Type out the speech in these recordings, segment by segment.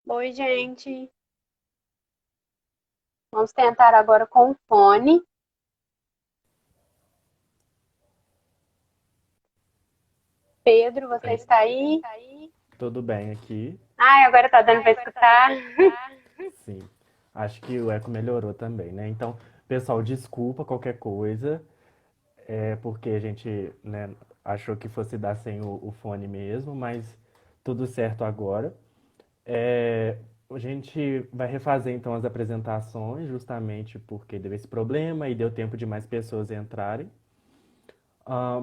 Oi, gente. Vamos tentar agora com o fone. Pedro, você Bem, está aí? tudo bem aqui? Ai, agora tá dando para escutar. Sim. Acho que o eco melhorou também, né? Então, pessoal, desculpa qualquer coisa, porque a gente, né, achou que fosse dar sem o fone mesmo, mas tudo certo agora. A gente vai refazer então as apresentações, justamente porque deu esse problema e deu tempo de mais pessoas entrarem.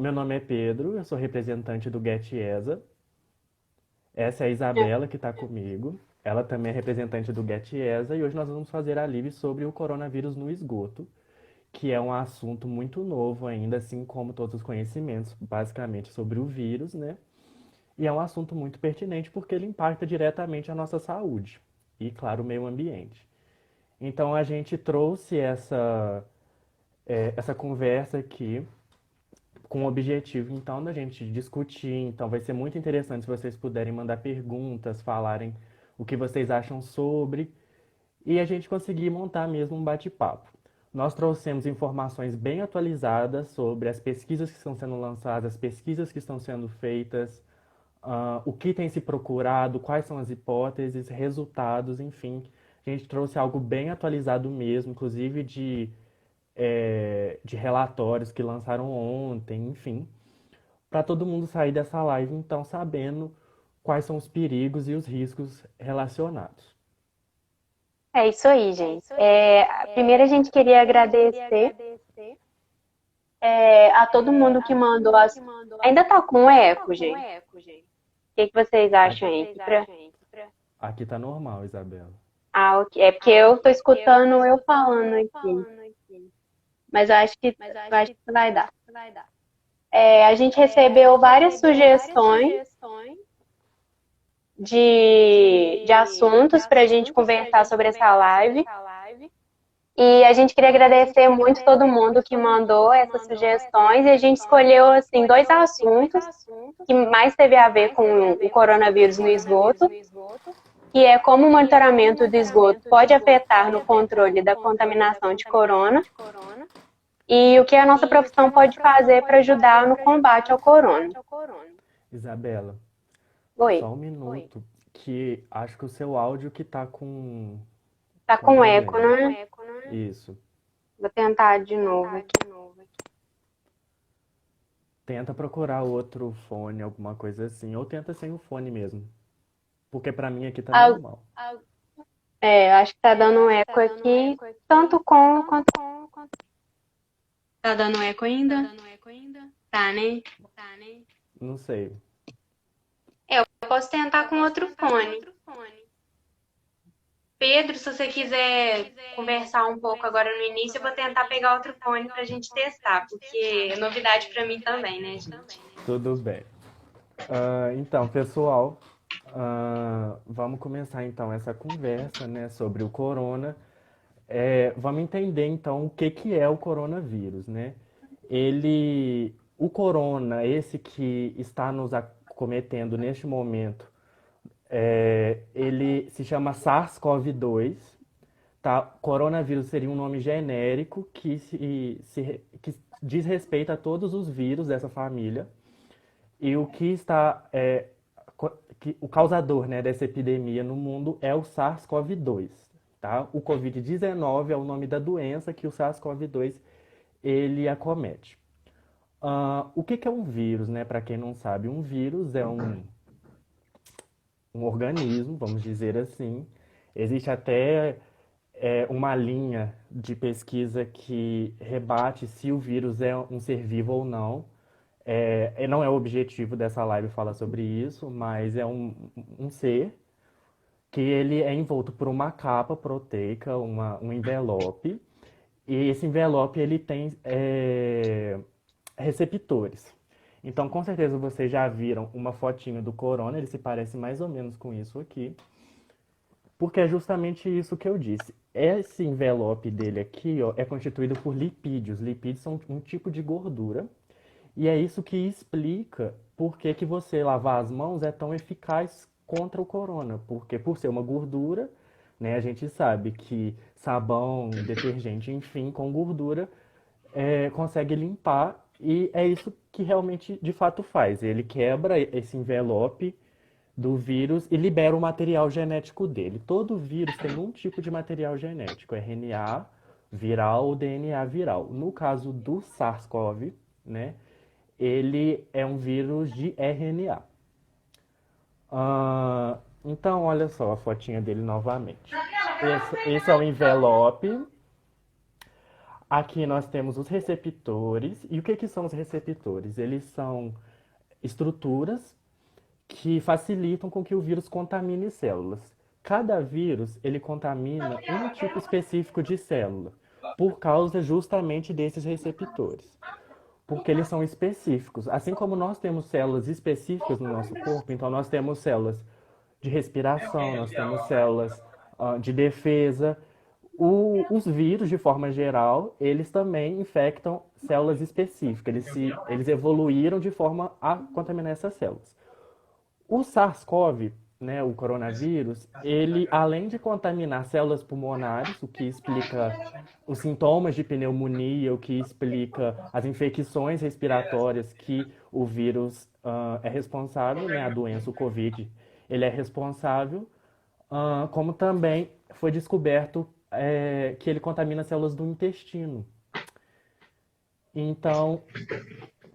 Meu nome é Pedro, eu sou representante do Get ESA. Essa é a Isabela que está comigo. Ela também é representante do Get ESA e hoje nós vamos fazer a live sobre o coronavírus no esgoto, que é um assunto muito novo ainda, assim como todos os conhecimentos, basicamente sobre o vírus, né? E é um assunto muito pertinente porque ele impacta diretamente a nossa saúde e, claro, o meio ambiente. Então a gente trouxe essa conversa aqui com o objetivo, então, da gente discutir. Então, vai ser muito interessante se vocês puderem mandar perguntas, falarem o que vocês acham sobre, e a gente conseguir montar mesmo um bate-papo. Nós trouxemos informações bem atualizadas sobre as pesquisas que estão sendo lançadas, as pesquisas que estão sendo feitas, o que tem se procurado, quais são as hipóteses, resultados, enfim. A gente trouxe algo bem atualizado mesmo, inclusive de relatórios que lançaram ontem, enfim, para todo mundo sair dessa live então sabendo quais são os perigos e os riscos relacionados. É isso aí, gente. Primeiro a gente queria agradecer a todo mundo que mandou as. Ainda tá com eco, gente? O que vocês acham aí? Aqui tá normal, Isabela. Ah, ok. É porque eu tô escutando eu falando aqui, mas eu acho que vai dar. A gente recebeu várias sugestões de assuntos para a gente conversar sobre essa live. E a gente queria agradecer muito todo mundo que mandou essas sugestões e a gente escolheu assim dois assuntos que mais teve a ver com o coronavírus no esgoto, que é como o monitoramento do esgoto pode afetar no controle da contaminação de corona e o que a nossa profissão pode fazer para ajudar no combate ao corona. Isabela, Oi, só um minuto, que acho que o seu áudio que tá tá com com eco, problema. né? Isso. Vou tentar de novo aqui. Tenta procurar outro fone, alguma coisa assim, ou tenta sem o fone mesmo, porque pra mim aqui tá Ah, normal. acho que tá dando um eco aqui, tanto com quanto. Tá dando eco ainda? Tá, né? Não sei. Eu posso tentar com outro fone. Pedro, se você quiser conversar um pouco agora no início, eu vou tentar pegar outro fone pra gente testar, porque é novidade pra mim também, né, gente? Tudo bem. Então, pessoal, vamos começar então essa conversa, né, sobre o corona. Vamos entender então o que que é o coronavírus, né? O corona, esse que está nos acometendo neste momento, ele se chama SARS-CoV-2, tá? Coronavírus seria um nome genérico que diz respeito a todos os vírus dessa família. E o que está o causador, né, dessa epidemia no mundo é o SARS-CoV-2, tá? O COVID-19 é o nome da doença que o SARS-CoV-2 ele acomete. O que que é um vírus, né? Para quem não sabe, um vírus é um organismo, vamos dizer assim. Existe até uma linha de pesquisa que rebate se o vírus é um ser vivo ou não. Não é o objetivo dessa live falar sobre isso, mas é um ser que ele é envolto por uma capa proteica, um envelope, e esse envelope ele tem receptores. Então, com certeza vocês já viram uma fotinho do corona, ele se parece mais ou menos com isso aqui, porque é justamente isso que eu disse. Esse envelope dele aqui, ó, é constituído por lipídios. Lipídios são um tipo de gordura. E é isso que explica por que que você lavar as mãos é tão eficaz contra o corona, porque por ser uma gordura, né, a gente sabe que sabão, detergente, enfim, com gordura, consegue limpar e é isso que realmente de fato faz. Ele quebra esse envelope do vírus e libera o material genético dele. Todo vírus tem um tipo de material genético, RNA viral ou DNA viral. No caso do SARS-CoV, né, ele é um vírus de RNA. Então, olha só a fotinha dele novamente. Esse é o envelope. Aqui nós temos os receptores. E o que são os receptores? Eles são estruturas que facilitam com que o vírus contamine células. Cada vírus, ele contamina um tipo específico de célula, por causa justamente desses receptores. Porque eles são específicos. Assim como nós temos células específicas no nosso corpo, então nós temos células de respiração, nós temos células de defesa. Os vírus, de forma geral, eles também infectam células específicas. Eles evoluíram de forma a contaminar essas células. O SARS-CoV, né, o coronavírus, ele, além de contaminar células pulmonares, o que explica os sintomas de pneumonia, o que explica as infecções respiratórias que o vírus é responsável, né, a doença, o COVID, ele é responsável, como também foi descoberto que ele contamina células do intestino. Então,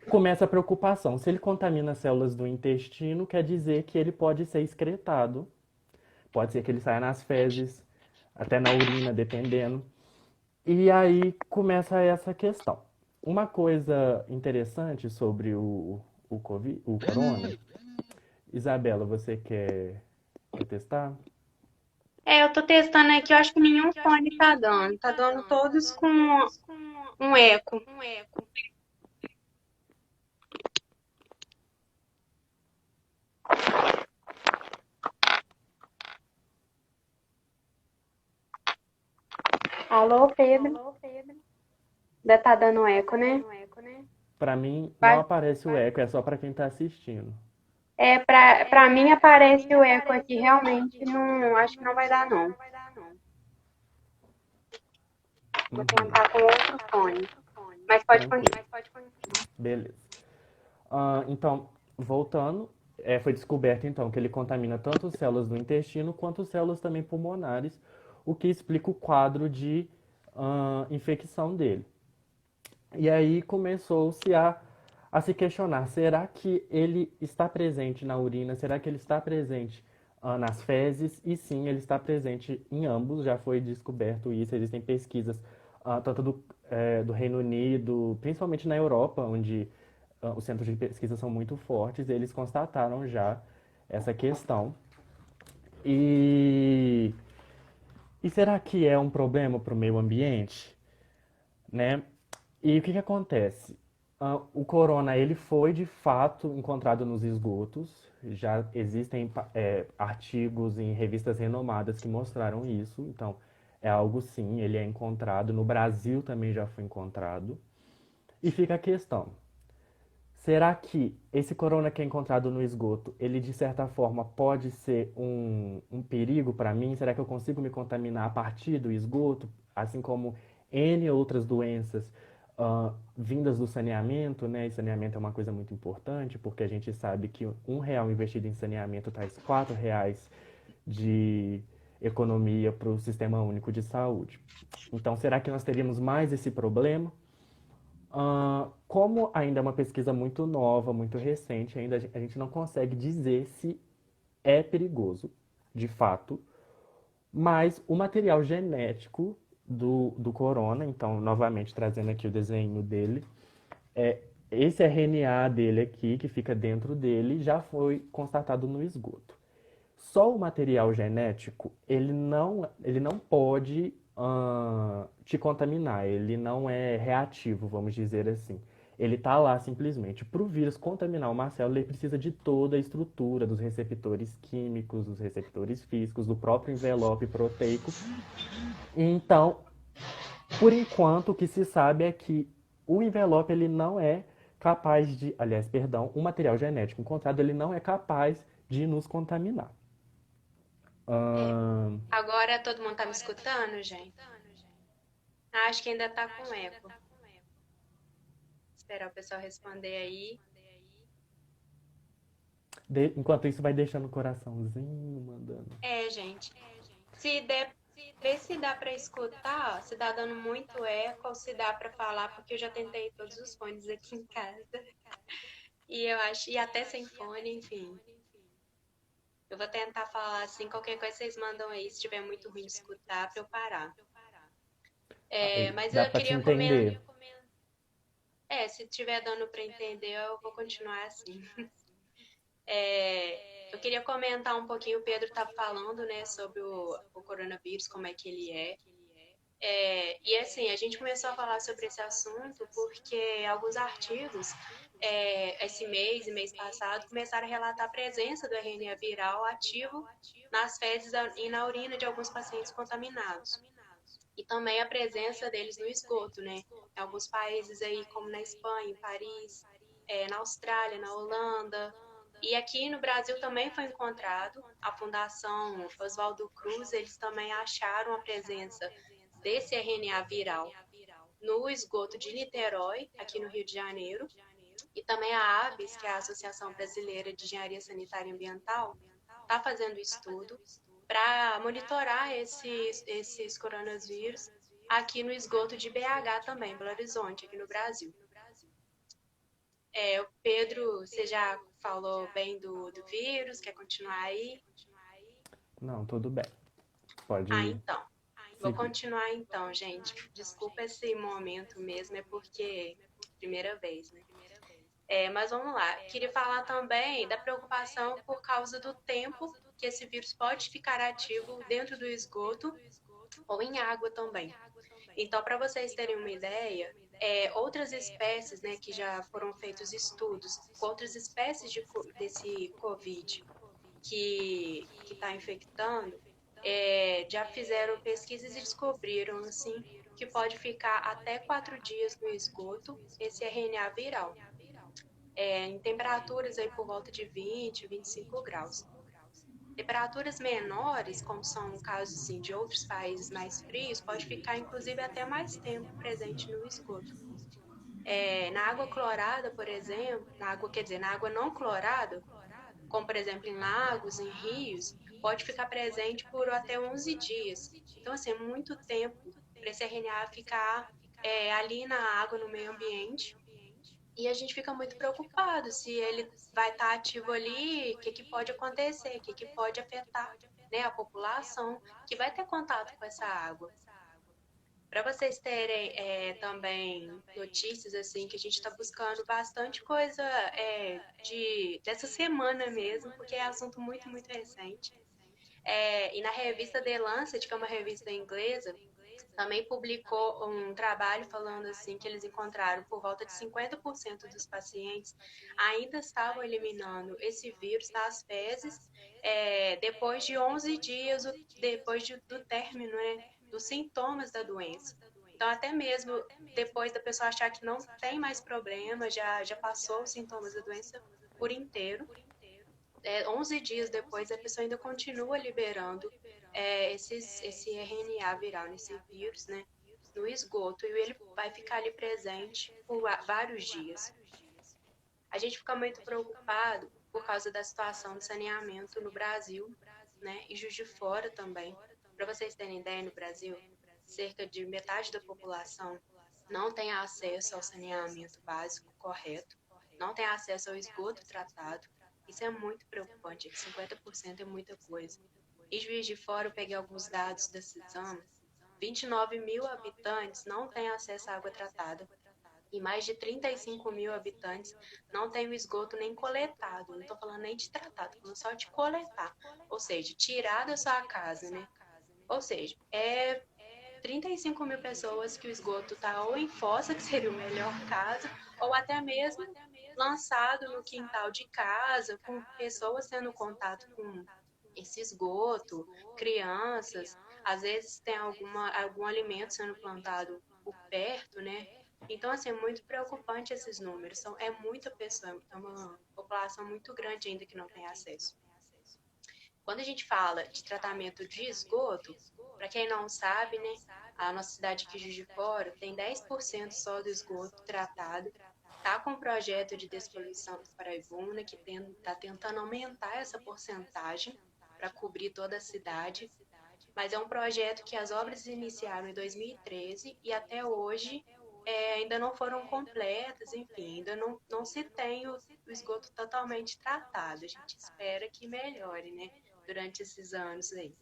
começa a preocupação. Se ele contamina células do intestino, quer dizer que ele pode ser excretado. Pode ser que ele saia nas fezes, até na urina, dependendo. E aí começa essa questão. Uma coisa interessante sobre o COVID, o corona. Isabela, você quer testar? Eu tô testando aqui, eu acho que nenhum fone tá dando. Tá dando todos com um eco. Alô, Pedro? Ainda tá dando eco, né? Para mim, não Vai. aparece o eco, é só para quem está assistindo. Pra mim aparece o eco aqui, realmente não, acho que não vai dar não. Vou Uhum, tentar com outro fone. Mas pode tranquilo. continuar. Beleza. Então, voltando, foi descoberto então que ele contamina tanto células do intestino quanto células também pulmonares, o que explica o quadro de infecção dele. E aí começou-se a se questionar: será que ele está presente na urina? Será que ele está presente nas fezes? E sim, ele está presente em ambos, já foi descoberto isso. Existem pesquisas tanto do Reino Unido, principalmente na Europa, onde os centros de pesquisa são muito fortes, eles constataram já essa questão. E, e será que é um problema para o meio ambiente? Né? E o que acontece? O corona ele foi de fato encontrado nos esgotos. Já existem artigos em revistas renomadas que mostraram isso. Então, é algo sim, ele é encontrado. No Brasil também já foi encontrado. E fica a questão: será que esse corona que é encontrado no esgoto, ele de certa forma pode ser um perigo para mim? Será que eu consigo me contaminar a partir do esgoto, assim como N outras doenças vindas do saneamento, né? E saneamento é uma coisa muito importante, porque a gente sabe que R$ 1 investido em saneamento traz R$ 4 de economia para o Sistema Único de Saúde. Então, será que nós teríamos mais esse problema? Como ainda é uma pesquisa muito nova, muito recente, ainda a gente não consegue dizer se é perigoso, de fato, mas o material genético do corona, então, novamente trazendo aqui o desenho dele, é, esse RNA dele aqui, que fica dentro dele, já foi constatado no esgoto. Só o material genético, ele não pode te contaminar, ele não é reativo, vamos dizer assim. Ele está lá simplesmente. Para o vírus contaminar uma célula, ele precisa de toda a estrutura dos receptores químicos, dos receptores físicos, do próprio envelope proteico. Então, por enquanto, o que se sabe é que o envelope ele não é capaz de, aliás, perdão, o material genético encontrado ele não é capaz de nos contaminar. É. Ahn, Agora todo mundo tá me escutando, gente? Acho que ainda tá com eco. Esperar o pessoal responder aí. enquanto isso, vai deixando o coraçãozinho, mandando. É, gente. Se der, vê se dá pra escutar, se dá dando muito eco ou se dá pra falar, porque eu já tentei todos os fones aqui em casa. E eu acho, e até sem fone, enfim. Eu vou tentar falar assim, qualquer coisa vocês mandam aí, se tiver muito ruim de escutar, pra eu parar. É, Aí, mas dá eu pra te queria comentar. entender. Se tiver dando pra entender, eu vou continuar assim. É, eu queria comentar um pouquinho, o Pedro estava falando, né, sobre o coronavírus, como é que ele é. E assim, a gente começou a falar sobre esse assunto porque alguns artigos, esse mês e mês passado, começaram a relatar a presença do RNA viral ativo nas fezes e na urina de alguns pacientes contaminados. E também a presença deles no esgoto, né? Em alguns países aí, como na Espanha, em Paris, na Austrália, na Holanda. E aqui no Brasil também foi encontrado. A Fundação Oswaldo Cruz, eles também acharam a presença desse RNA viral no esgoto de Niterói, aqui no Rio de Janeiro. E também a ABS, que é a Associação Brasileira de Engenharia Sanitária e Ambiental, está fazendo estudo para monitorar esses coronavírus aqui no esgoto de BH também, Belo Horizonte, aqui no Brasil. O Pedro, você já falou bem do vírus, quer continuar aí? Não, tudo bem. Ah, Pode então. Vou seguir. continuar então, gente. Desculpa esse momento mesmo, é porque primeira vez, né? Mas vamos lá. Queria falar também da preocupação por causa do tempo que esse vírus pode ficar ativo dentro do esgoto ou em água também. Então, para vocês terem uma ideia, outras espécies, né, que já foram feitos estudos, outras espécies desse COVID que está infectando, já fizeram pesquisas e descobriram, assim, que pode ficar até 4 dias no esgoto esse RNA viral, em temperaturas aí por volta de 20, 25 graus. Temperaturas menores, como são casos assim, de outros países mais frios, pode ficar inclusive até mais tempo presente no esgoto. Na água clorada, por exemplo, na água não clorada, como por exemplo em lagos, em rios, pode ficar presente por até 11 dias. Então, assim, é muito tempo para esse RNA ficar ali na água, no meio ambiente. E a gente fica muito preocupado se ele vai estar ativo ali, o que pode acontecer, o que pode afetar, né, a população que vai ter contato com essa água. Para vocês terem também notícias assim que a gente está buscando bastante coisa dessa semana mesmo, porque é assunto muito, muito recente. E na revista The Lancet, que é uma revista inglesa, também publicou um trabalho falando assim que eles encontraram por volta de 50% dos pacientes ainda estavam eliminando esse vírus das fezes depois de 11 dias depois do término, né, dos sintomas da doença. Então, até mesmo depois da pessoa achar que não tem mais problema, já passou os sintomas da doença por inteiro, 11 dias depois a pessoa ainda continua liberando esse RNA viral, nesse vírus, né, no esgoto, e ele vai ficar ali presente por vários dias. A gente fica muito preocupado por causa da situação de saneamento no Brasil, né, e Juiz de Fora também. Para vocês terem ideia, no Brasil, cerca de metade da população não tem acesso ao saneamento básico correto, não tem acesso ao esgoto tratado. Isso é muito preocupante, 50% é muita coisa. Em Juiz de Fora, eu peguei alguns dados desse exame, 29 mil habitantes não têm acesso à água tratada e mais de 35 mil habitantes não têm o esgoto nem coletado. Não estou falando nem de tratado, estou falando só de coletar. Ou seja, tirar da sua casa, né? Ou seja, 35 mil pessoas que o esgoto está ou em fossa, que seria o melhor caso, ou até mesmo lançado no quintal de casa, com pessoas tendo contato com esse esgoto, crianças, às vezes tem algum alimento sendo plantado por perto, né? Então, assim, é muito preocupante esses números. É muita pessoa, é uma população muito grande ainda que não tem acesso. Quando a gente fala de tratamento de esgoto, para quem não sabe, né, a nossa cidade aqui de Juiz de Fora tem 10% só do esgoto tratado. Está com um projeto de despoluição do Paraibuna, que está tentando aumentar essa porcentagem para cobrir toda a cidade, mas é um projeto que as obras iniciaram em 2013 e até hoje ainda não foram completas, enfim, ainda não se tem o esgoto totalmente tratado. A gente espera que melhore, né, durante esses anos aí.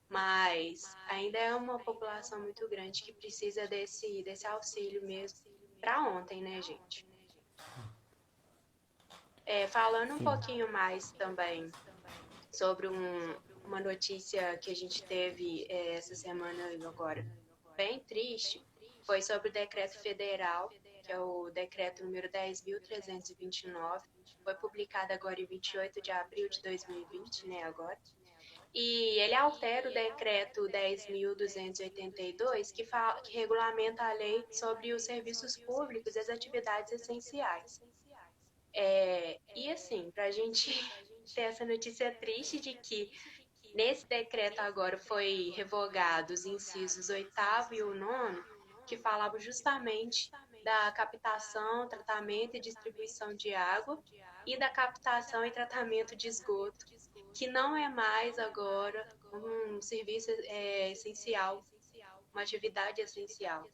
Mas ainda é uma população muito grande que precisa desse auxílio mesmo para ontem, né, gente? Falando um Sim. pouquinho mais também sobre uma notícia que a gente teve essa semana agora, bem triste, foi sobre o decreto federal, que é o decreto número 10.329, foi publicado agora em 28 de abril de 2020, né, agora. E ele altera o decreto 10.282, que regulamenta a lei sobre os serviços públicos e as atividades essenciais. E assim, para a gente ter essa notícia triste de que nesse decreto agora foi revogado os incisos 8º e o 9º, que falavam justamente da captação, tratamento e distribuição de água e da captação e tratamento de esgoto, que não é mais agora um serviço essencial, uma atividade essencial.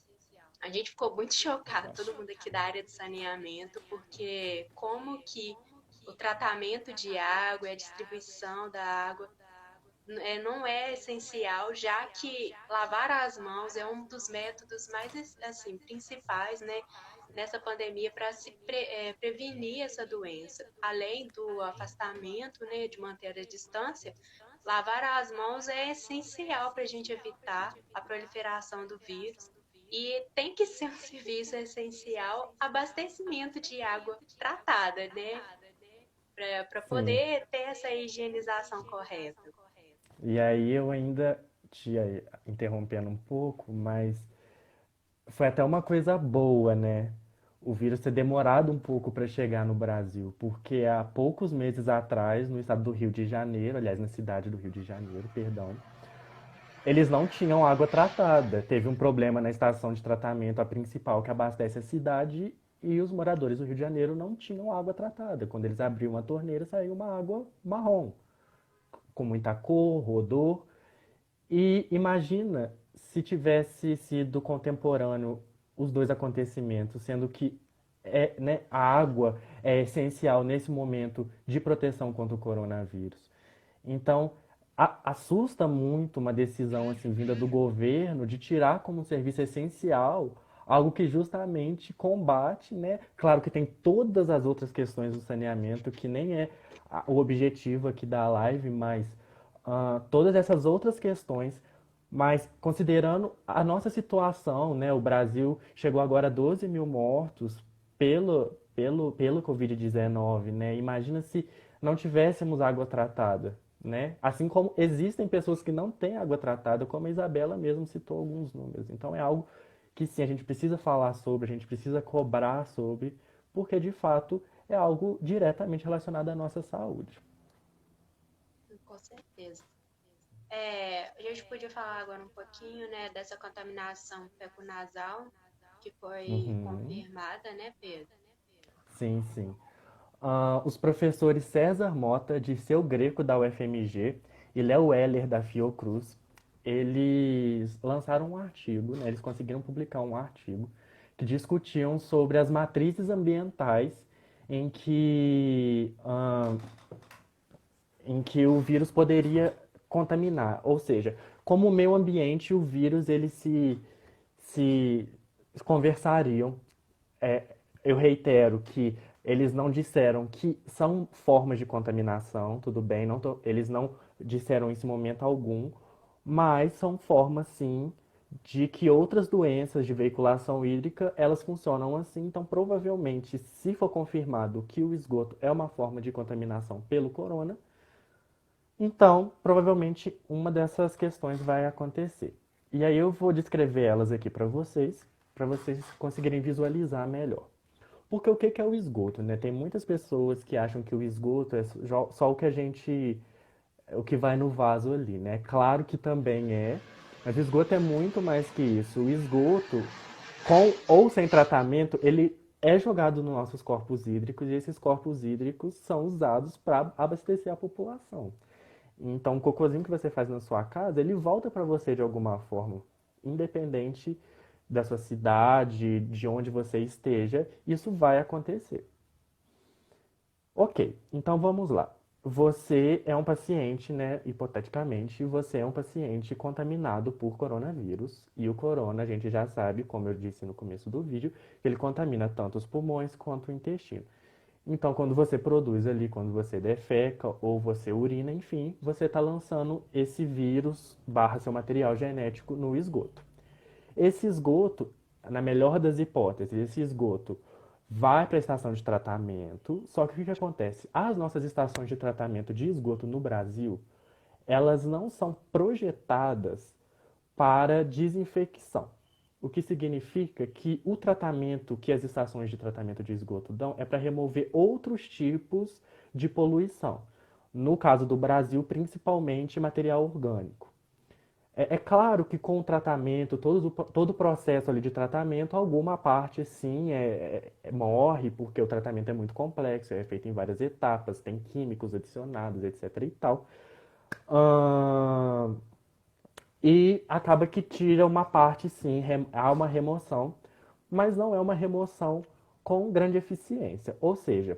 A gente ficou muito chocado, todo mundo aqui da área de saneamento, porque como que o tratamento de água e a distribuição da água não é essencial, já que lavar as mãos é um dos métodos mais assim, principais, né, nessa pandemia para se prevenir essa doença. Além do afastamento, né, de manter a distância, lavar as mãos é essencial para a gente evitar a proliferação do vírus. E tem que ser um serviço essencial abastecimento de água tratada, né? Para Sim. poder ter essa higienização correta. E aí eu ainda te interrompendo um pouco, mas foi até uma coisa boa, né? O vírus ter demorado um pouco para chegar no Brasil, porque há poucos meses atrás, no estado do Rio de Janeiro, aliás, na cidade do Rio de Janeiro, perdão, eles não tinham água tratada. Teve um problema na estação de tratamento, a principal que abastece a cidade, e os moradores do Rio de Janeiro não tinham água tratada. Quando eles abriam a torneira, saiu uma água marrom, com muita cor, odor. E imagina se tivesse sido contemporâneo os dois acontecimentos, sendo que né, a água é essencial nesse momento de proteção contra o coronavírus. Então, assusta muito uma decisão assim vinda do governo de tirar como um serviço essencial algo que justamente combate, né? Claro que tem todas as outras questões do saneamento que nem é o objetivo aqui da live, mas todas essas outras questões, mas considerando a nossa situação, né? O Brasil chegou agora a 12 mil mortos pelo Covid-19, né? Imagina se não tivéssemos água tratada, né? Assim como existem pessoas que não têm água tratada, como a Isabela mesmo citou alguns números. Então é algo que sim, a gente precisa falar sobre, a gente precisa cobrar sobre, porque de fato é algo diretamente relacionado à nossa saúde. Com certeza. A gente podia falar agora um pouquinho, né, dessa contaminação feconasal que foi Uhum. confirmada, né, Pedro? Sim, sim. Os professores César Mota, de Seu Greco, da UFMG, e Léo Weller, da Fiocruz, eles lançaram um artigo, né, eles conseguiram publicar um artigo que discutiam sobre as matrizes ambientais em que, em que o vírus poderia contaminar. Ou seja, como o meio ambiente e o vírus eles se conversariam. É, eu reitero que eles não disseram que são formas de contaminação, tudo bem, eles não disseram isso em momento algum, mas são formas sim de que outras doenças de veiculação hídrica elas funcionam assim. Então, provavelmente, se for confirmado que o esgoto é uma forma de contaminação pelo corona, então provavelmente uma dessas questões vai acontecer. E aí eu vou descrever elas aqui para vocês conseguirem visualizar melhor. Porque o que é o esgoto, né? Tem muitas pessoas que acham que o esgoto é só o que a gente o que vai no vaso ali, né? Claro que também mas o esgoto é muito mais que isso. O esgoto, com ou sem tratamento, ele é jogado nos nossos corpos hídricos e esses corpos hídricos são usados para abastecer a população. Então, o cocôzinho que você faz na sua casa, ele volta para você de alguma forma, independente da sua cidade, de onde você esteja, isso vai acontecer. Ok, então vamos lá. Você é um paciente, né? Hipoteticamente, você é um paciente contaminado por coronavírus. E o corona, a gente já sabe, como eu disse no começo do vídeo, que ele contamina tanto os pulmões quanto o intestino. Então, quando você produz ali, quando você defeca ou você urina, enfim, você está lançando esse vírus barra seu material genético no esgoto. Esse esgoto, na melhor das hipóteses, esse esgoto vai para a estação de tratamento. Só que o que acontece? As nossas estações de tratamento de esgoto no Brasil, elas não são projetadas para desinfecção. O que significa que o tratamento que as estações de tratamento de esgoto dão é para remover outros tipos de poluição. No caso do Brasil, principalmente material orgânico. É claro que com o tratamento, todo o processo ali de tratamento, alguma parte sim morre, porque o tratamento é muito complexo, é feito em várias etapas, tem químicos adicionados, etc. e tal. Ahn, e acaba que tira uma parte, sim, há uma remoção, mas não é uma remoção com grande eficiência. Ou seja,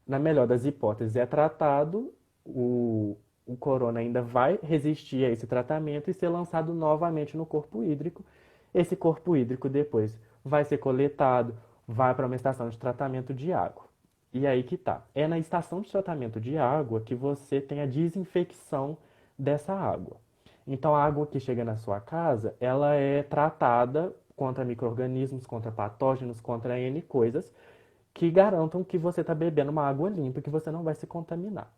na melhor das hipóteses, é tratado, o corona ainda vai resistir a esse tratamento e ser lançado novamente no corpo hídrico. Esse corpo hídrico depois vai ser coletado, vai para uma estação de tratamento de água. E aí que tá. É na estação de tratamento de água que você tem a desinfecção dessa água. Então a água que chega na sua casa, ela é tratada contra micro-organismos, contra patógenos, contra N coisas, que garantam que você está bebendo uma água limpa, que você não vai se contaminar.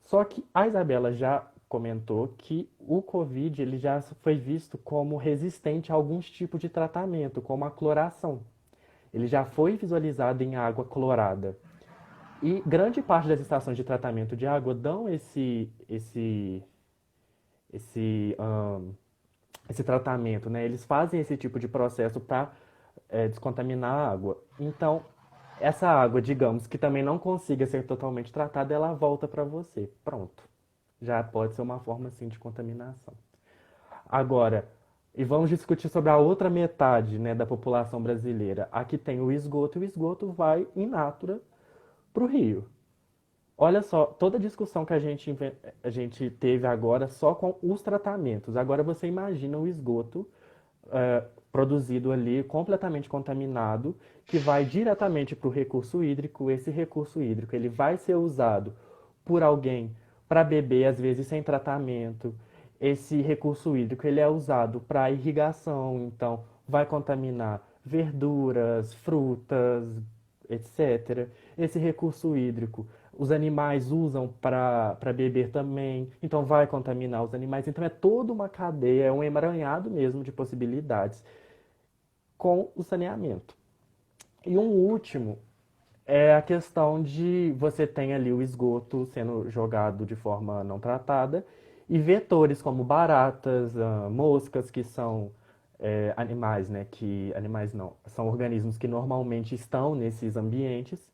Só que a Isabela já comentou que o Covid ele já foi visto como resistente a alguns tipos de tratamento, como a cloração. Ele já foi visualizado em água clorada. E grande parte das estações de tratamento de água dão esse, esse tratamento, né? Eles fazem esse tipo de processo para descontaminar a água. Então, essa água, digamos, que também não consiga ser totalmente tratada, ela volta para você. Pronto. Já pode ser uma forma, assim, de contaminação. Agora, e vamos discutir sobre a outra metade, né, da população brasileira. Aqui tem o esgoto, e o esgoto vai in natura para o rio. Olha só, toda a discussão que a gente teve agora só com os tratamentos. Agora você imagina o esgoto produzido ali, completamente contaminado, que vai diretamente para o recurso hídrico. Esse recurso hídrico ele vai ser usado por alguém para beber, às vezes sem tratamento. Esse recurso hídrico ele é usado para irrigação, então vai contaminar verduras, frutas, etc. Esse recurso hídrico os animais usam para beber também, então vai contaminar os animais. Então é toda uma cadeia, é um emaranhado mesmo de possibilidades com o saneamento. E um último é a questão de você tem ali o esgoto sendo jogado de forma não tratada e vetores como baratas, moscas, que são animais, né? Que animais não, são organismos que normalmente estão nesses ambientes.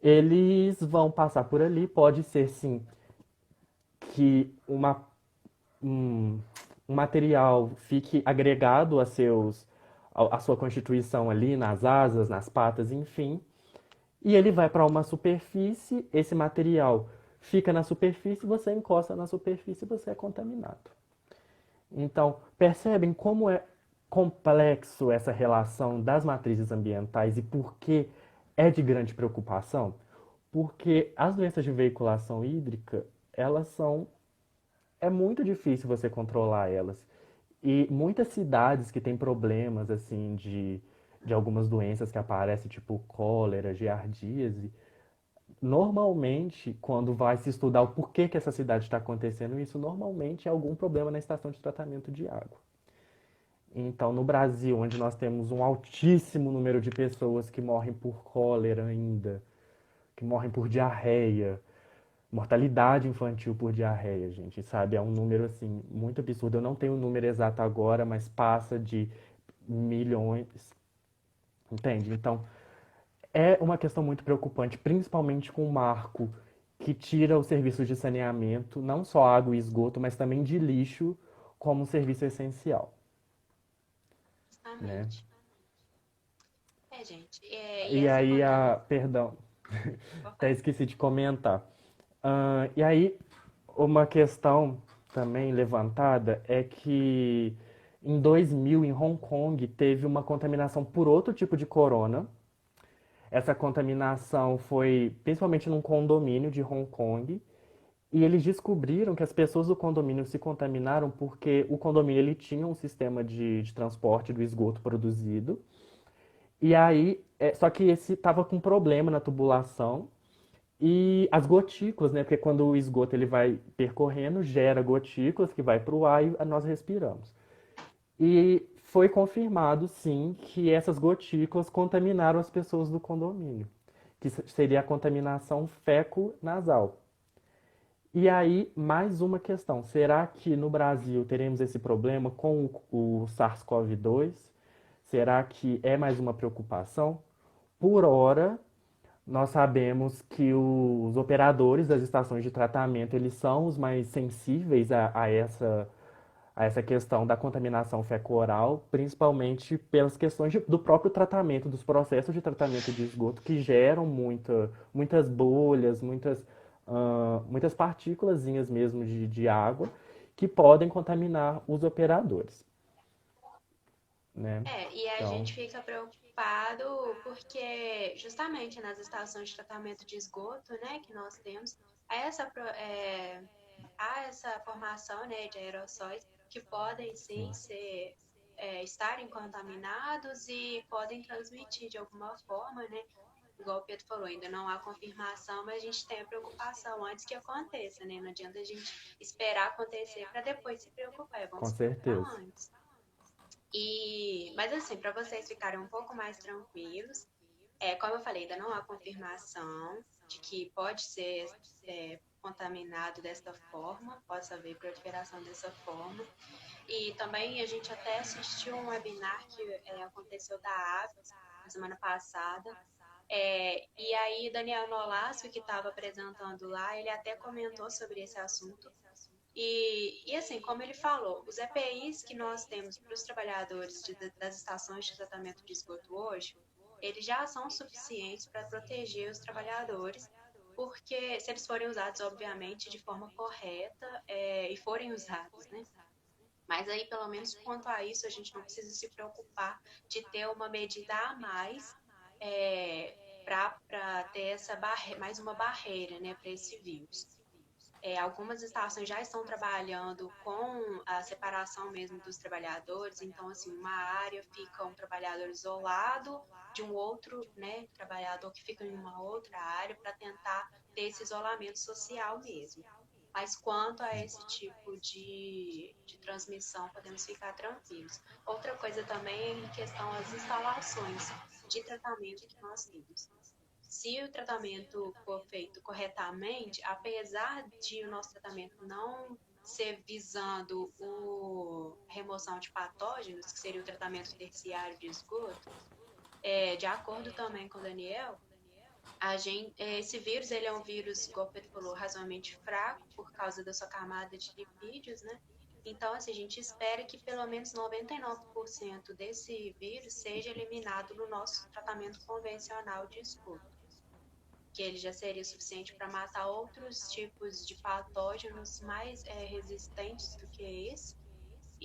Eles vão passar por ali, pode ser sim que um, um material fique agregado a sua constituição ali, nas asas, nas patas, enfim, e ele vai para uma superfície, esse material fica na superfície, você encosta na superfície e você é contaminado. Então, percebem como é complexo essa relação das matrizes ambientais e por que é de grande preocupação? Porque as doenças de veiculação hídrica, elas são é muito difícil você controlar elas. E muitas cidades que têm problemas assim de algumas doenças que aparecem, tipo cólera, giardíase, normalmente, quando vai se estudar o porquê que essa cidade está acontecendo isso, normalmente é algum problema na estação de tratamento de água. Então, no Brasil, onde nós temos um altíssimo número de pessoas que morrem por cólera ainda, que morrem por diarreia, mortalidade infantil por diarreia, gente, sabe? É um número, assim, muito absurdo. Eu não tenho o número exato agora, mas passa de milhões, entende? Então, é uma questão muito preocupante, principalmente com o marco que tira os serviços de saneamento, não só água e esgoto, mas também de lixo, como um serviço essencial, né? Justamente. É, gente, e E essa aí, contaminação. perdão, Vou até falar. esqueci de comentar. E aí, uma questão também levantada é que em 2000, em Hong Kong, teve uma contaminação por outro tipo de corona. Essa contaminação foi principalmente num condomínio de Hong Kong. E eles descobriram que as pessoas do condomínio se contaminaram porque o condomínio ele tinha um sistema de transporte do esgoto produzido. E aí, só que esse estava com problema na tubulação. E as gotículas, né? Porque quando o esgoto ele vai percorrendo, gera gotículas que vai para o ar e nós respiramos. E foi confirmado, sim, que essas gotículas contaminaram as pessoas do condomínio, que seria a contaminação feco-nasal. E aí, mais uma questão: será que no Brasil teremos esse problema com o SARS-CoV-2? Será que é mais uma preocupação? Por hora, nós sabemos que os operadores das estações de tratamento, eles são os mais sensíveis a essa questão da contaminação fecal-oral, principalmente pelas questões do próprio tratamento, dos processos de tratamento de esgoto que geram muitas bolhas, muitas partículazinhas mesmo de água que podem contaminar os operadores, né? E a Então, gente fica preocupado porque justamente nas estações de tratamento de esgoto, né, que nós temos, há há essa formação, né, de aerossóis que podem sim sim, estarem contaminados e podem transmitir de alguma forma, né? Igual o Pedro falou, ainda não há confirmação, mas a gente tem a preocupação antes que aconteça, né? Não adianta a gente esperar acontecer para depois se preocupar, é bom com se preocupar certeza. antes. Mas assim, para vocês ficarem um pouco mais tranquilos, como eu falei, ainda não há confirmação de que pode ser contaminado desta forma, possa haver proliferação dessa forma. E também a gente até assistiu um webinar que aconteceu da AVES na semana passada. E aí, Daniel Nolasco, que estava apresentando lá, ele até comentou sobre esse assunto. E assim, como ele falou, os EPIs que nós temos para os trabalhadores das estações de tratamento de esgoto hoje, eles já são suficientes para proteger os trabalhadores, porque se eles forem usados, obviamente, de forma correta e forem usados, né? Mas aí, pelo menos quanto a isso, a gente não precisa se preocupar de ter uma medida a mais para ter mais uma barreira, né, para esse vírus. Algumas estações já estão trabalhando com a separação mesmo dos trabalhadores, então, assim, uma área fica um trabalhador isolado de um outro, né, trabalhador que fica em uma outra área para tentar ter esse isolamento social mesmo. Mas quanto a esse tipo de transmissão, podemos ficar tranquilos. Outra coisa também é em questão às instalações de tratamento que nós temos. Se o tratamento for feito corretamente, apesar de o nosso tratamento não ser visando a remoção de patógenos, que seria o tratamento terciário de esgoto, de acordo também com o Daniel, esse vírus ele é um vírus, igual o Pedro falou, razoavelmente fraco por causa da sua camada de lipídios, né? Então, assim, a gente espera que pelo menos 99% desse vírus seja eliminado no nosso tratamento convencional de esgoto, que ele já seria suficiente para matar outros tipos de patógenos mais resistentes do que esse,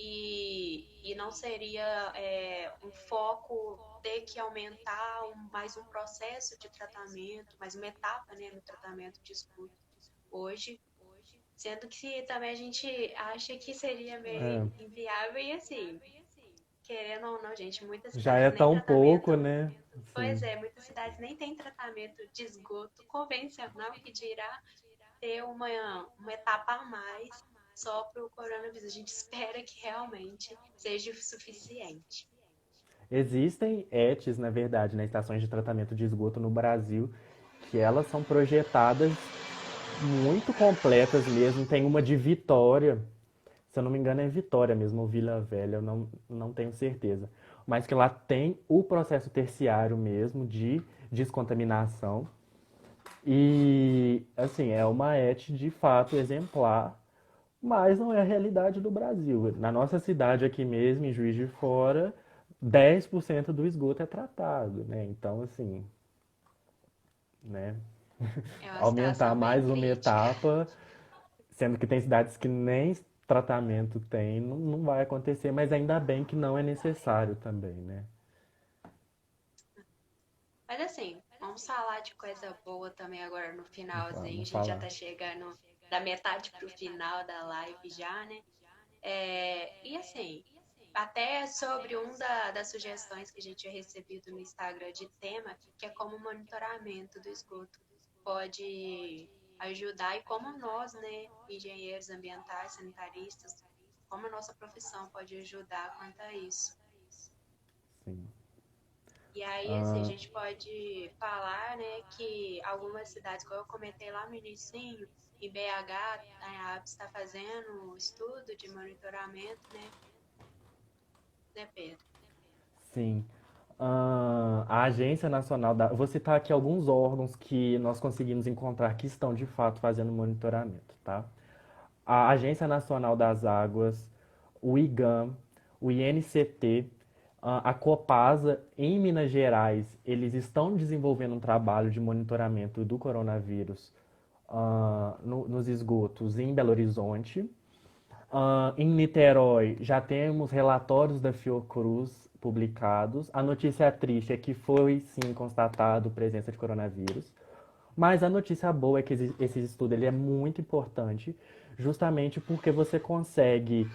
e não seria um foco ter que aumentar mais um processo de tratamento, mais uma etapa, né, no tratamento de esgoto hoje, sendo que também a gente acha que seria meio É, inviável e assim, querendo ou não, gente, muitas já cidades é nem tão pouco, tratamento. né? Pois Sim. é, muitas cidades nem têm tratamento de esgoto convencional, que dirá ter uma etapa a mais só para o coronavírus. A gente espera que realmente seja o suficiente. Existem ETs, na verdade, né, estações de tratamento de esgoto no Brasil, que elas são projetadas muito completas mesmo. Tem uma de Vitória, se eu não me engano é Vitória mesmo, ou Vila Velha, eu não tenho certeza. Mas que lá tem o processo terciário mesmo de descontaminação. E, assim, é uma ET de fato exemplar, mas não é a realidade do Brasil. Na nossa cidade aqui mesmo, em Juiz de Fora, 10% do esgoto é tratado, né? Então, assim, né? É uma Aumentar situação bem mais uma crítica. etapa, sendo que tem cidades que nem tratamento tem, não vai acontecer, mas ainda bem que não é necessário também, né? Mas assim, vamos falar de coisa boa também agora no finalzinho. A Vamos gente já falar. tá chegando da metade pro final da live já, né? E assim, até sobre das sugestões que a gente tinha recebido no Instagram de tema, que é como o monitoramento do esgoto pode ajudar e como nós, né, engenheiros ambientais, sanitaristas, como a nossa profissão pode ajudar quanto a isso. Sim. E aí, assim, a Ah, gente pode falar, né, que algumas cidades, como eu comentei lá no início, em BH, a ABS está fazendo um estudo de monitoramento, né, Pedro? sim. A Agência Nacional da. Vou citar aqui alguns órgãos que nós conseguimos encontrar que estão de fato fazendo monitoramento, tá? A Agência Nacional das Águas, o IGAM, o INCT, a Copasa, em Minas Gerais, eles estão desenvolvendo um trabalho de monitoramento do coronavírus nos esgotos em Belo Horizonte. Em Niterói, já temos relatórios da Fiocruz publicados. A notícia triste é que foi sim constatado presença de coronavírus. Mas a notícia boa é que esse estudo ele é muito importante, justamente porque você consegue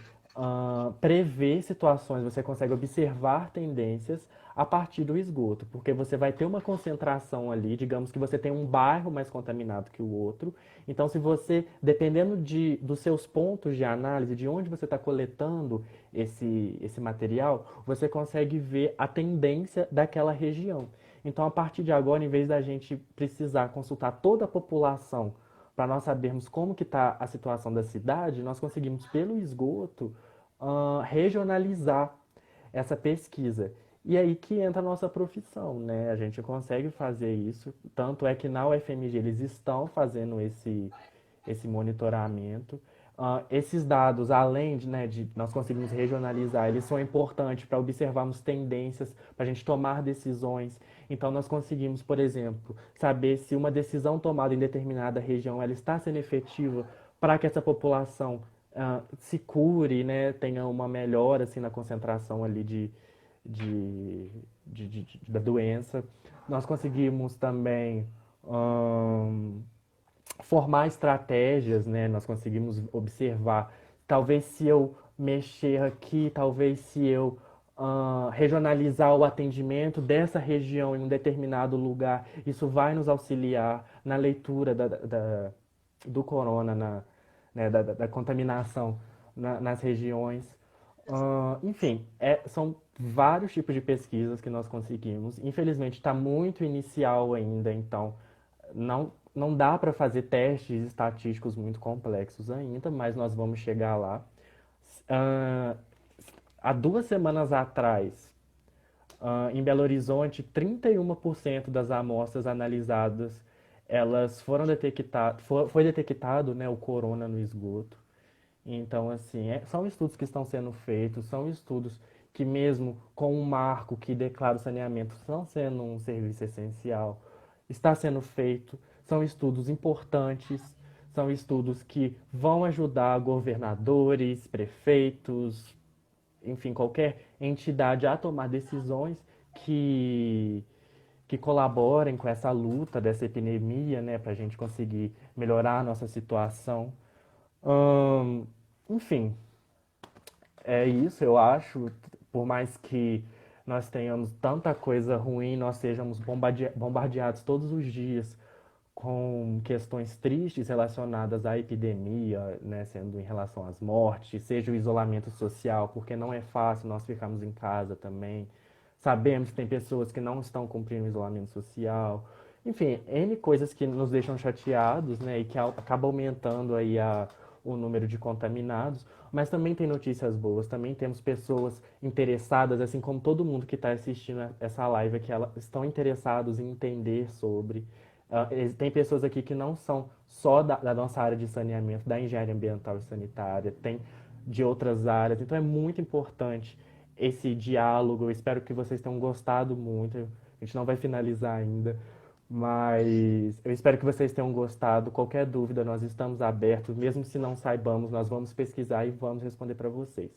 prever situações, você consegue observar tendências a partir do esgoto, porque você vai ter uma concentração ali, digamos que você tem um bairro mais contaminado que o outro. Então, se você, dependendo dos seus pontos de análise, de onde você está coletando esse material, você consegue ver a tendência daquela região. Então, a partir de agora, em vez da gente precisar consultar toda a população para nós sabermos como que está a situação da cidade, nós conseguimos, pelo esgoto, regionalizar essa pesquisa. E aí que entra a nossa profissão, né? A gente consegue fazer isso. Tanto é que na UFMG eles estão fazendo esse monitoramento. Esses dados, além de, né, de nós conseguirmos regionalizar, eles são importantes para observarmos tendências, para a gente tomar decisões. Então, nós conseguimos, por exemplo, saber se uma decisão tomada em determinada região ela está sendo efetiva para que essa população se cure, né, tenha uma melhora assim, na concentração ali de, da doença. Nós conseguimos também hum, formar estratégias, né? Nós conseguimos observar, talvez se eu mexer aqui, talvez se eu regionalizar o atendimento dessa região em um determinado lugar, isso vai nos auxiliar na leitura do corona, né, da contaminação nas regiões. Enfim, são vários tipos de pesquisas que nós conseguimos. Infelizmente, está muito inicial ainda, então não dá para fazer testes estatísticos muito complexos ainda, mas nós vamos chegar lá. Ah, Há 2 semanas atrás, em Belo Horizonte, 31% das amostras analisadas, elas foram detectadas, foi detectado, né, o corona no esgoto. Então, assim, são estudos que estão sendo feitos, são estudos que mesmo com um marco que declara o saneamento estão sendo um serviço essencial, está sendo feito, são estudos importantes, são estudos que vão ajudar governadores, prefeitos, enfim, qualquer entidade a tomar decisões que, que colaborem com essa luta dessa epidemia, né, para a gente conseguir melhorar a nossa situação. Hum, Enfim, é isso, eu acho. Por mais que nós tenhamos tanta coisa ruim, nós sejamos bombardeados todos os dias com questões tristes relacionadas à epidemia, né, sendo em relação às mortes, seja o isolamento social, porque não é fácil nós ficarmos em casa também. Sabemos que tem pessoas que não estão cumprindo o isolamento social. Enfim, N coisas que nos deixam chateados, né, e que acaba aumentando aí o número de contaminados, mas também tem notícias boas, também temos pessoas interessadas, assim como todo mundo que está assistindo essa live aqui, elas estão interessados em entender sobre. Tem pessoas aqui que não são só da nossa área de saneamento, da engenharia ambiental e sanitária, tem de outras áreas, então é muito importante esse diálogo. Eu espero que vocês tenham gostado muito. A gente não vai finalizar ainda, mas eu espero que vocês tenham gostado. Qualquer dúvida, nós estamos abertos. Mesmo se não saibamos, nós vamos pesquisar e vamos responder para vocês.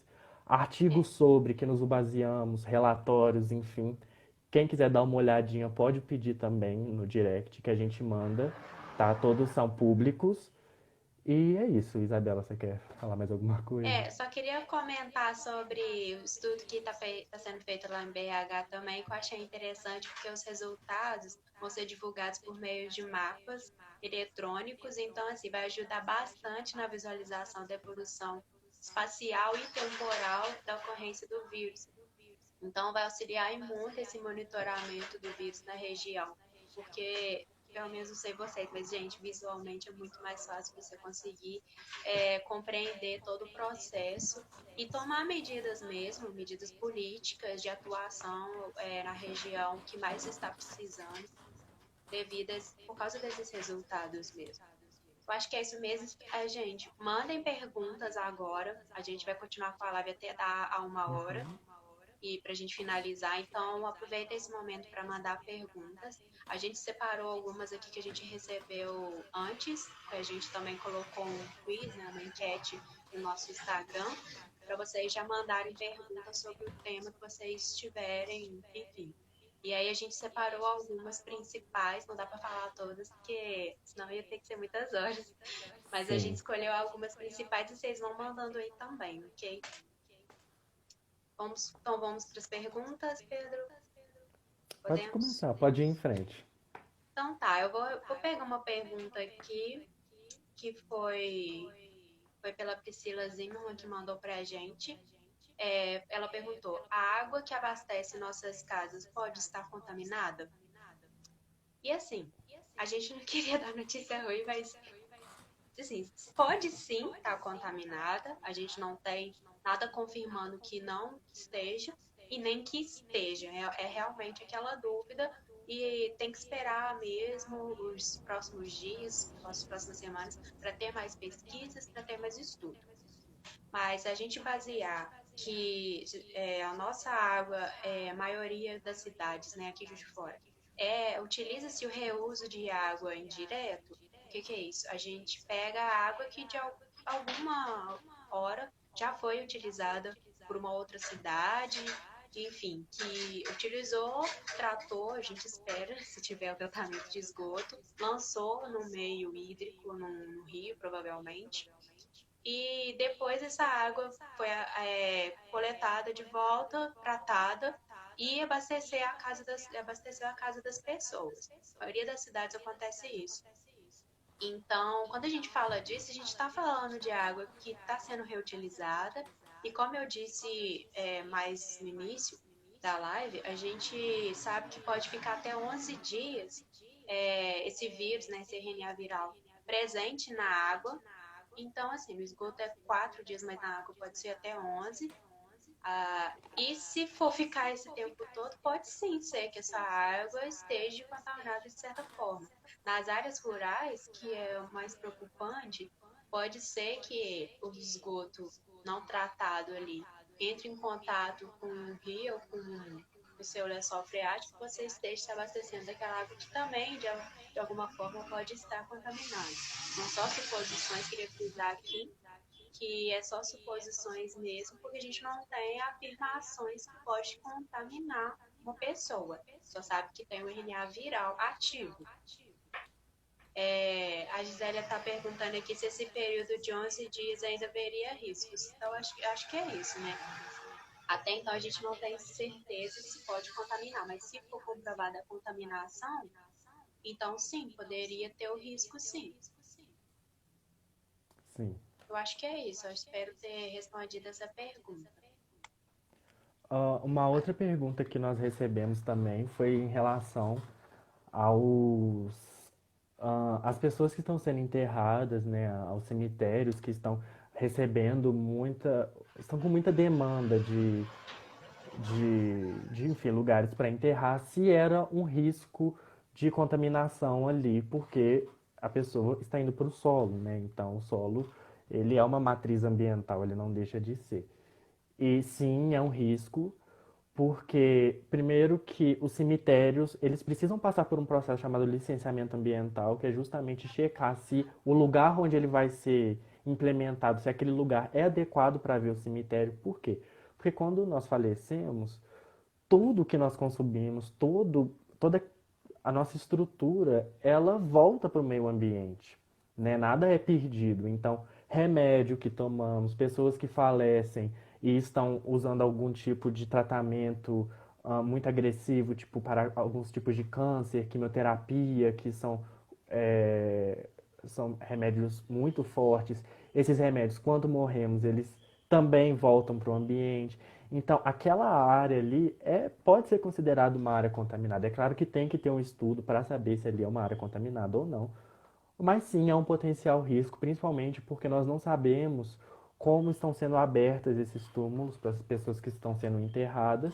Artigos É, sobre que nos baseamos, relatórios, enfim. Quem quiser dar uma olhadinha, pode pedir também no direct que a gente manda, tá? Todos são públicos. E é isso, Isabela, você quer falar mais alguma coisa? só queria comentar sobre o estudo que está sendo feito lá em BH também, que eu achei interessante, porque os resultados vão ser divulgados por meio de mapas eletrônicos, então, assim, vai ajudar bastante na visualização da evolução espacial e temporal da ocorrência do vírus. Então, vai auxiliar em muito esse monitoramento do vírus na região, porque, pelo menos não sei vocês, mas, gente, visualmente é muito mais fácil você conseguir compreender todo o processo e tomar medidas mesmo, medidas políticas de atuação na região que mais está precisando, por causa desses resultados mesmo. Eu acho que é isso mesmo. Gente, mandem perguntas agora. A gente vai continuar com a live até dar a 1 hora Uhum. e para a gente finalizar. Então, aproveita esse momento para mandar perguntas. A gente separou algumas aqui que a gente recebeu antes, que a gente também colocou um quiz, né, uma enquete no nosso Instagram, para vocês já mandarem perguntas sobre o tema que vocês tiverem, enfim. E aí a gente separou algumas principais, não dá para falar todas, porque senão ia ter que ser muitas horas. Mas a gente Sim. escolheu algumas principais e vocês vão mandando aí também, ok? Então vamos para as perguntas, Pedro? Pode Podemos? começar, pode ir em frente. Então tá, eu vou pegar uma pergunta aqui que foi pela Priscila Zimmermann que mandou para a gente. Ela perguntou: a água que abastece nossas casas pode estar contaminada? E assim, a gente não queria dar notícia ruim, mas assim, pode sim estar contaminada. A gente não tem nada confirmando que não esteja e nem que esteja. É realmente aquela dúvida e tem que esperar mesmo os próximos dias, as próximas semanas, para ter mais pesquisas, para ter mais estudo. Mas a gente basear que a nossa água, a maioria das cidades, né, aqui de fora, utiliza-se o reuso de água indireto. O que é isso? A gente pega a água que de alguma hora já foi utilizada por uma outra cidade, enfim, que utilizou, tratou, a gente espera, se tiver o tratamento de esgoto, lançou no meio hídrico, no rio, provavelmente, e depois essa água foi coletada de volta, tratada e abasteceu a casa das pessoas. Na maioria das cidades acontece isso. Então, quando a gente fala disso, a gente está falando de água que está sendo reutilizada. E como eu disse mais no início da live, a gente sabe que pode ficar até 11 dias esse vírus, né, esse RNA viral, presente na água. Então, assim, no esgoto é 4 dias, mas na água pode ser até 11. E se for ficar esse tempo todo, pode sim ser que essa água esteja contaminada de certa forma. Nas áreas rurais, que é o mais preocupante, pode ser que o esgoto não tratado ali entre em contato com o rio ou com o seu lençol freático, você esteja se abastecendo daquela água que também, de alguma forma, pode estar contaminada. Não só suposições, queria frisar aqui, que é só suposições mesmo, porque a gente não tem afirmações que pode contaminar uma pessoa. Só sabe que tem um RNA viral ativo. A Gisélia está perguntando aqui se esse período de 11 dias ainda haveria riscos. Então, acho que é isso, né? Até então, a gente não tem certeza se pode contaminar, mas se for comprovada a contaminação, então sim, poderia ter o risco, sim. Sim. Eu acho que é isso. Eu espero ter respondido essa pergunta. Uma outra pergunta que nós recebemos também foi em relação as pessoas que estão sendo enterradas, né, aos cemitérios que estão recebendo estão com muita demanda enfim, lugares para enterrar, se era um risco de contaminação ali, porque a pessoa está indo para o solo, né? Então, o solo, ele é uma matriz ambiental, ele não deixa de ser. E sim, é um risco, porque primeiro que os cemitérios, eles precisam passar por um processo chamado licenciamento ambiental, que é justamente checar se o lugar onde ele vai ser implementado, se aquele lugar é adequado para ver o cemitério. Por quê? Porque quando nós falecemos, tudo que nós consumimos, toda a nossa estrutura, ela volta para o meio ambiente, né? Nada é perdido. Então, remédio que tomamos, pessoas que falecem e estão usando algum tipo de tratamento muito agressivo, tipo para alguns tipos de câncer, quimioterapia, que é, são remédios muito fortes. Esses remédios, quando morremos, eles também voltam para o ambiente. Então, aquela área ali pode ser considerada uma área contaminada. É claro que tem que ter um estudo para saber se ali é uma área contaminada ou não. Mas sim, é um potencial risco, principalmente porque nós não sabemos como estão sendo abertas esses túmulos para as pessoas que estão sendo enterradas.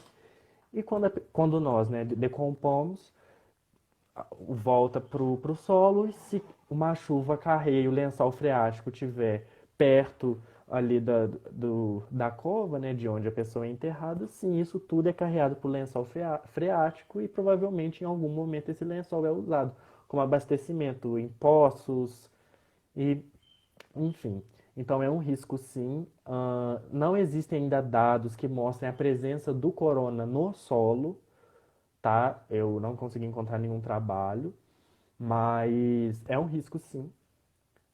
E quando nós, né, decompomos, volta pro solo, e se uma chuva carreia e o lençol freático tiver perto ali da cova, né, de onde a pessoa é enterrada, sim, isso tudo é carreado para o lençol freático e provavelmente em algum momento esse lençol é usado como abastecimento em poços e, enfim. Então é um risco sim. Não existem ainda dados que mostrem a presença do corona no solo, tá? Eu não consegui encontrar nenhum trabalho, mas é um risco sim,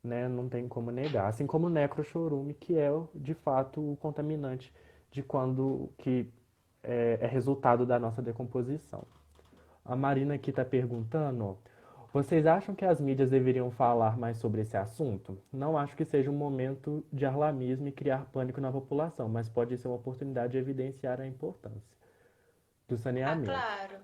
né? Não tem como negar. Assim como o necrochorume, que é de fato o contaminante de quando que é resultado da nossa decomposição. A Marina aqui está perguntando, ó, vocês acham que as mídias deveriam falar mais sobre esse assunto? Não acho que seja um momento de alarmismo e criar pânico na população, mas pode ser uma oportunidade de evidenciar a importância do Ah, saneamento. claro.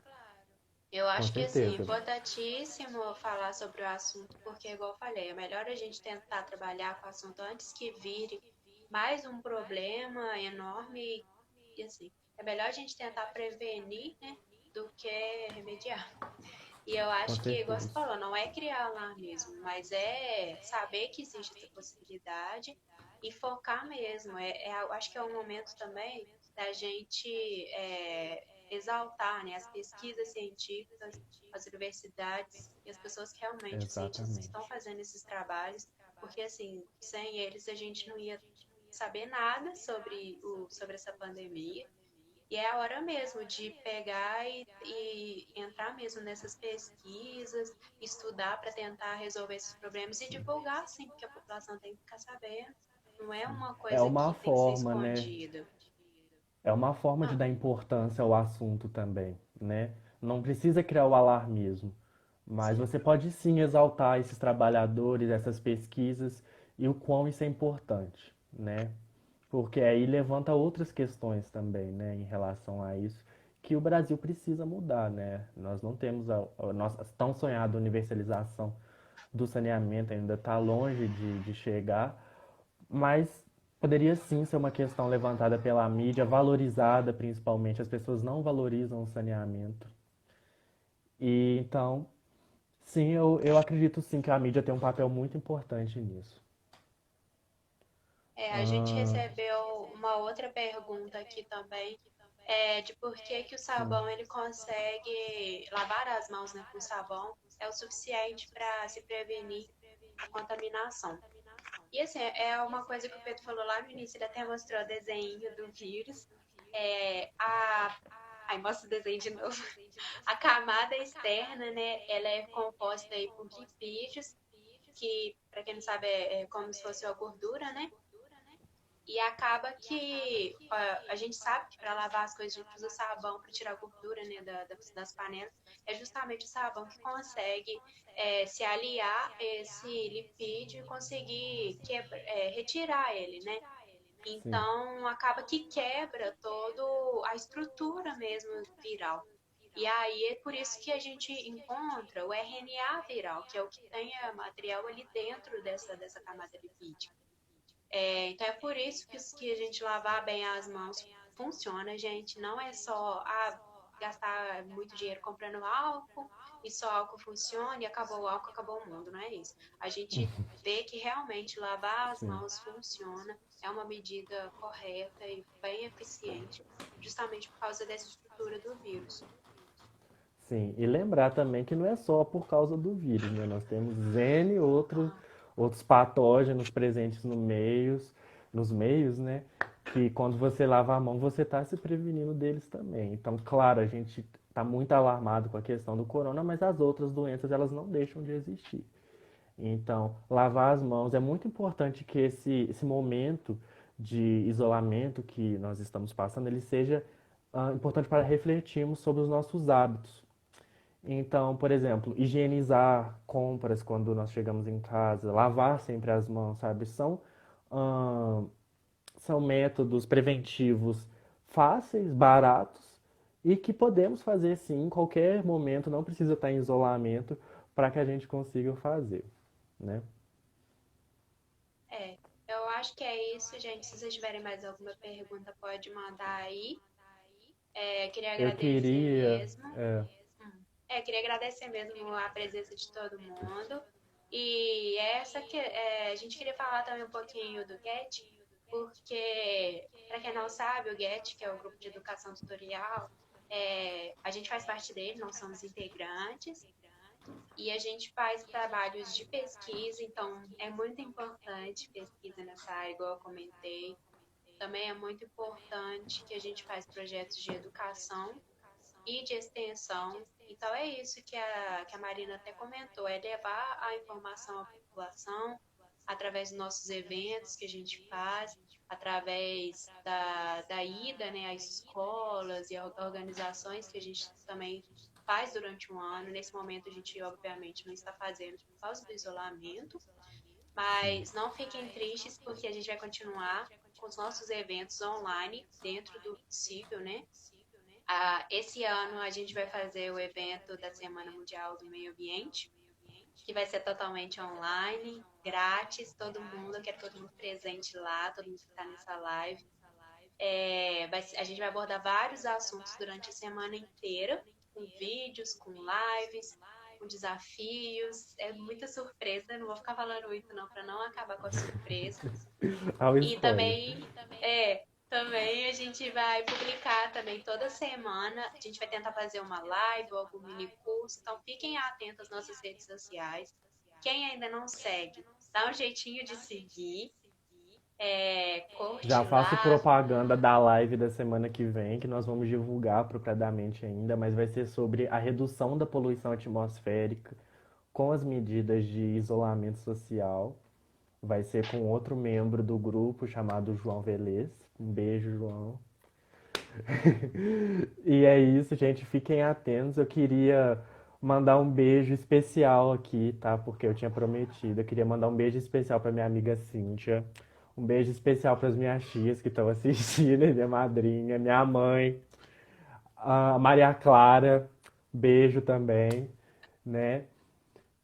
Eu Com acho que assim, é certeza. importantíssimo falar sobre o assunto, porque, igual eu falei, é melhor a gente tentar trabalhar com o assunto antes que vire mais um problema enorme. E assim, é melhor a gente tentar prevenir, né, do que remediar. E eu Com acho que, igual você certeza. falou, não é criar alarmismo, mas é saber que existe essa possibilidade e focar mesmo. Eu acho que é um momento também da gente exaltar, né, as pesquisas científicas, as universidades e as pessoas que realmente, os cientistas que estão Exatamente. fazendo esses trabalhos, porque assim, sem eles a gente não ia saber nada sobre essa pandemia. E é a hora mesmo de pegar e entrar mesmo nessas pesquisas, estudar para tentar resolver esses problemas e divulgar, sim, porque a população tem que ficar sabendo. Não é uma É coisa uma que tem que ser forma, né? escondida. É uma forma de Ah, dar importância ao assunto também, né? Não precisa criar o alarmismo, mas sim. você pode sim exaltar esses trabalhadores, essas pesquisas e o quão isso é importante, né? Porque aí levanta outras questões também, né, em relação a isso, que o Brasil precisa mudar, né? Nós não temos a nossa tão sonhada universalização do saneamento, ainda está longe de chegar, mas poderia sim ser uma questão levantada pela mídia, valorizada principalmente. As pessoas não valorizam o saneamento. E então, sim, eu acredito sim que a mídia tem um papel muito importante nisso. É, a gente Ah, recebeu uma outra pergunta aqui também, de por que que o sim, sabão ele consegue lavar as mãos, né, com sabão é o suficiente para se prevenir a contaminação. E assim, é uma coisa que o Pedro falou lá no início, ele até mostrou o desenho do vírus. É, a... Aí mostra o desenho de novo. A camada externa, né, ela é composta aí por lipídios, que, para quem não sabe, é como se fosse a gordura, né? E acaba que a gente sabe que para lavar as coisas a gente usa sabão para tirar a gordura, né, das panelas. É justamente o sabão que consegue se aliar a esse lipídio e conseguir retirar ele, né? sim. Então acaba que quebra toda a estrutura mesmo viral. E aí é por isso que a gente encontra o RNA viral, que é o que tem material ali dentro dessa camada lipídica. Então é por isso que a gente lavar bem as mãos funciona, gente. Não é só gastar muito dinheiro comprando álcool e só álcool funciona e acabou o álcool, acabou o mundo. Não é isso. A gente vê que realmente lavar as Sim. mãos funciona, é uma medida correta e bem eficiente, justamente por causa dessa estrutura do vírus. Sim, e lembrar também que não é só por causa do vírus, né? Nós temos N outros patógenos presentes no nos meios, né? Que quando você lava a mão, você está se prevenindo deles também. Então, claro, a gente está muito alarmado com a questão do corona, mas as outras doenças, elas não deixam de existir. Então, lavar as mãos é muito importante que esse momento de isolamento que nós estamos passando, ele seja importante para refletirmos sobre os nossos hábitos. Então, por exemplo, higienizar compras quando nós chegamos em casa, lavar sempre as mãos, sabe? Ahn, são métodos preventivos fáceis, baratos e que podemos fazer sim em qualquer momento, não precisa estar em isolamento para que a gente consiga fazer, né? É, eu acho que é isso, gente. Se vocês tiverem mais alguma pergunta, pode mandar aí. Queria Eu agradecer queria, mesmo. Queria agradecer mesmo a presença de todo mundo. E a gente queria falar também um pouquinho do GET, porque, para quem não sabe, o GET, que é o grupo de educação tutorial, a gente faz parte dele, nós somos integrantes, e a gente faz trabalhos de pesquisa, então é muito importante pesquisa nessa área, igual eu comentei. Também é muito importante que a gente faz projetos de educação e de extensão. Então é isso que a Marina até comentou, é levar a informação à população através dos nossos eventos que a gente faz, através da ida, né, às escolas e organizações que a gente também faz durante um ano. Nesse momento a gente obviamente não está fazendo por causa do isolamento, sim. mas não fiquem tristes porque a gente vai continuar com os nossos eventos online dentro do possível, né? Esse ano a gente vai fazer o evento da Semana Mundial do Meio Ambiente, que vai ser totalmente online, grátis, todo mundo, eu quero todo mundo presente lá, todo mundo que está nessa live. A gente vai abordar vários assuntos durante a semana inteira, com vídeos, com lives, com desafios. É muita surpresa, não vou ficar falando muito não, para não acabar com a surpresa. Ao E spoiler. também a gente vai publicar também toda semana. A gente vai tentar fazer uma live ou algum mini curso. Então fiquem atentos às nossas redes sociais. Quem ainda não segue, dá um jeitinho de seguir. Já Curte faço lá. propaganda da live da semana que vem, que nós vamos divulgar apropriadamente ainda, mas vai ser sobre a redução da poluição atmosférica com as medidas de isolamento social. Vai ser com outro membro do grupo chamado João Velez. Um beijo, João. E é isso, gente. Fiquem atentos. Eu queria mandar um beijo especial aqui, tá? Porque eu tinha prometido. Eu queria mandar um beijo especial para minha amiga Cíntia. Um beijo especial para as minhas tias que estão assistindo, e minha madrinha, minha mãe, a Maria Clara. Beijo também, né?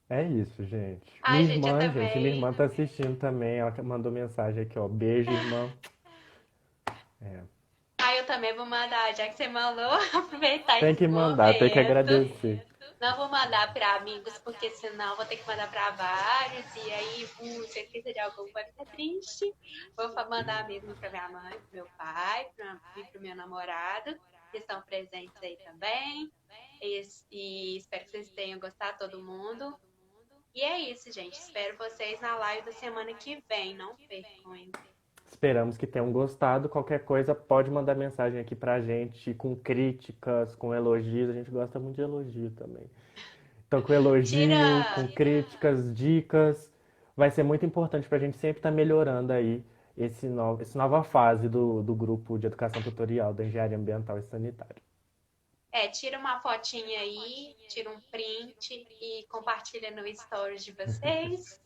É isso, gente. Ai, gente, eu Minha também. irmã tá assistindo também. Ela mandou mensagem aqui, ó. Beijo, irmã. É. Ai, eu também vou mandar, já que você mandou, aproveitar Tem esse que mandar, tem que momento. agradecer. Não vou mandar para amigos, porque senão vou ter que mandar para vários. E aí, se eu esquecer de algum, vai ficar triste. Vou mandar mesmo para minha mãe, para meu pai, para o meu namorado, que estão presentes aí também. E espero que vocês tenham gostado, todo mundo. E é isso, gente. Espero vocês na live da semana que vem. Não percam, hein? Esperamos que tenham gostado. Qualquer coisa, pode mandar mensagem aqui pra gente com críticas, com elogios. A gente gosta muito de elogio também. Então, com elogio, Tira! com críticas, dicas, vai ser muito importante pra gente sempre estar melhorando aí essa nova fase do grupo de educação tutorial da Engenharia Ambiental e Sanitária. Tira uma fotinha aí, tira um print e compartilha no stories de vocês.